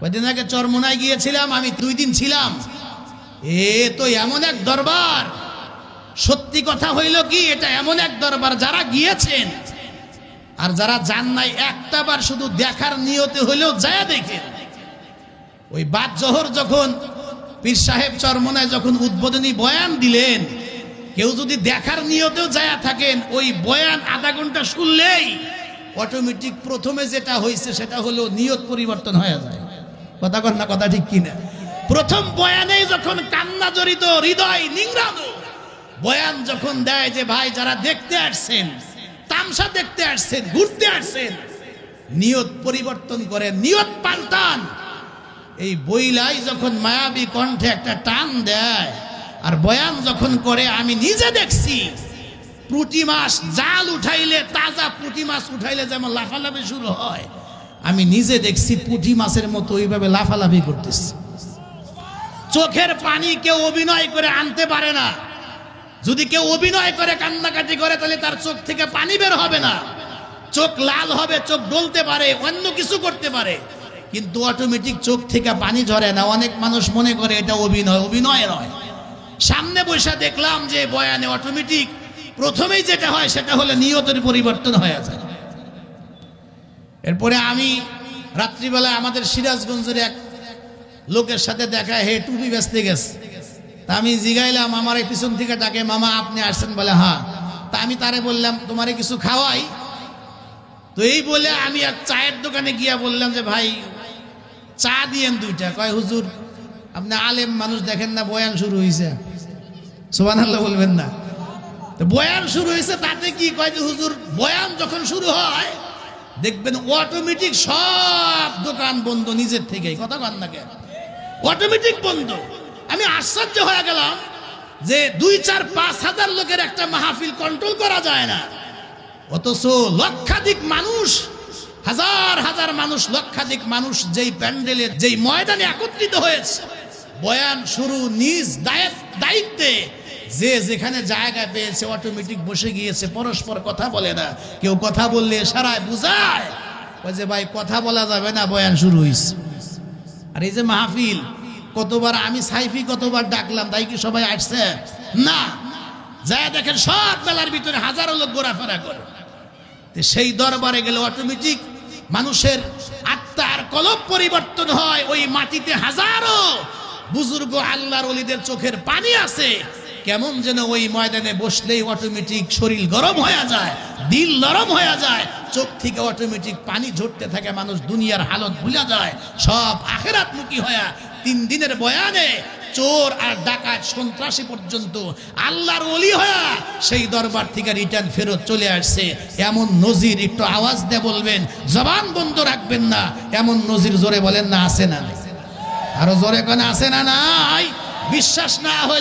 কয়েকদিন আগে চরমোনায় গিয়েছিলাম, আমি 2 দিন ছিলাম। তো এমন এক দরবার, সত্যি কথা হইল কি, এটা এমন এক দরবার যারা গিয়েছেন আর যারা যান নাই একটাবার শুধু দেখার নিয়তে হইলেও যায় দেখেন। ওই বাদ জোহর যখন পীর সাহেব চরমোনায় যখন উদ্বোধনী বয়ান দিলেন, কেউ যদি দেখার নিয়তেও যায় থাকেন, ওই বয়ান আধা ঘন্টা শুনলেই অটোমেটিক প্রথমে যেটা হয়েছে সেটা হলো নিয়ত পরিবর্তন হয়ে যায়। কথা কন না, কথা ঠিক কিনা? প্রথম বয়ানে যখন কান্না জড়িত, হৃদয় নিংড়ানো বয়ান যখন দেয় যে ভাই যারা দেখতে আসছেন, তামসা দেখতে আসছেন, ঘুরতে আসছেন, নিয়ত পরিবর্তন করেন, নিয়ত পাল্টান। এই বইলাই যখন মায়াবী কণ্ঠে একটা টান দেয় আর বয়ান যখন করে, আমি নিজে দেখছি পুঁটি মাছ জাল উঠাইলে, তাজা পুঁটি মাছ উঠাইলে যেমন লাফালাফি শুরু হয়, আমি নিজে দেখছি পুঁটি মাছের মতো ওইভাবে লাফালাফি করতেছি। চোখের পানি কেউ অভিনয় করে আনতে পারে না। যদি কেউ অভিনয় করে কান্নাকাটি করে, তাহলে তার চোখ থেকে পানি বের হবে না, চোখ লাল হবে, চোখ ডলতে পারে, অন্য কিছু করতে পারে, কিন্তু অটোমেটিক চোখ থেকে পানি ঝরে না। অনেক মানুষ মনে করে এটা অভিনয়, অভিনয় নয়। সামনে বসে দেখলাম যে বয়ানে অটোমেটিক প্রথমেই যেটা হয় সেটা হলো নিয়তের পরিবর্তন হয়ে যায়। এরপরে আমি রাত্রিবেলা আমাদের সিরাজগঞ্জের এক লোকের সাথে দেখা, হে টুপি বেচতে গেছে। তা আমি জিগাইলাম, আমার এই পিছন থেকে ডাকে, মামা আপনি আসছেন? বলে হ্যাঁ। তা আমি তারে বললাম, তোমারে কিছু খাওয়াই? তো এই বলে আমি এক চায়ের দোকানে গিয়া বললাম যে ভাই চা দিয়েন 2টা। কয় হুজুর আপনি আলেম মানুষ, দেখেন না বয়ান শুরু হয়েছে? সুবহানাল্লাহ বলবেন না? তো বয়ান শুরু হয়েছে তাতে কি? কয় যে হুজুর বয়ান যখন শুরু হয় দেখবেন অটোমেটিক সব দোকান বন্ধ নিজের থেকেই। কথা কন না কেন? অটোমেটিক বন্ধ। আমি আশ্চর্য হয়ে গেলাম যে 2-4-5 হাজার লোকের একটা মাহফিল কন্ট্রোল করা যায় না, অথচ লক্ষাধিক মানুষ, হাজার হাজার মানুষ, লক্ষাধিক মানুষ যেই প্যান্ডেলে, যেই ময়দানে একত্রিত হয়েছে, বয়ান শুরু নিজ দায়িত্বে, যে যেখানে জায়গা পেয়েছে অটোমেটিক বসে গিয়েছে, পরস্পর কথা বলে না। কেউ কথা বললে সারায় বুঝায়, ওই যে ভাই কথা বলা যাবে না, বয়ান শুরু হয়েছে। আর এই যে মাহফিল, কতবার আমি সাইফি কতবার ডাকলাম, তাই কি সবাই আসছে? না। যায় দেখেন সব মেলার ভিতরে হাজারো লোক ঘোরাফেরা করে। সেই দরবারে গেলে অটোমেটিক মানুষের আত্মার কলব পরিবর্তন হয়। ওই মাটিতে হাজারো বুজুর্গ আল্লাহর ওলিদের চোখের পানি আছে। কেমন যেন ওই ময়দানে বসলেই অটোমেটিক শরীর গরম হয়ে যায়, দিল নরম হয়ে যায়, চোখ থেকে অটোমেটিক পানি ঝরতে থাকে, মানুষ দুনিয়ার হালত ভুলে যায়, সব আখিরাতমুখী হয়ে 3 দিনের বয়ানে চোর আর ডাকাত সন্ত্রাসী পর্যন্ত আল্লাহর ওলি হয়ে সেই দরবার থেকে রিটার্ন ফেরত চলে আসছে। এমন নজির একটু আওয়াজ দিয়ে বলবেন, জবান বন্ধ রাখবেন না। এমন নজির জোরে বলেন না আছে না নাই? আরো জোরে কোন আছে না নাই? বিশ্বাস না হলে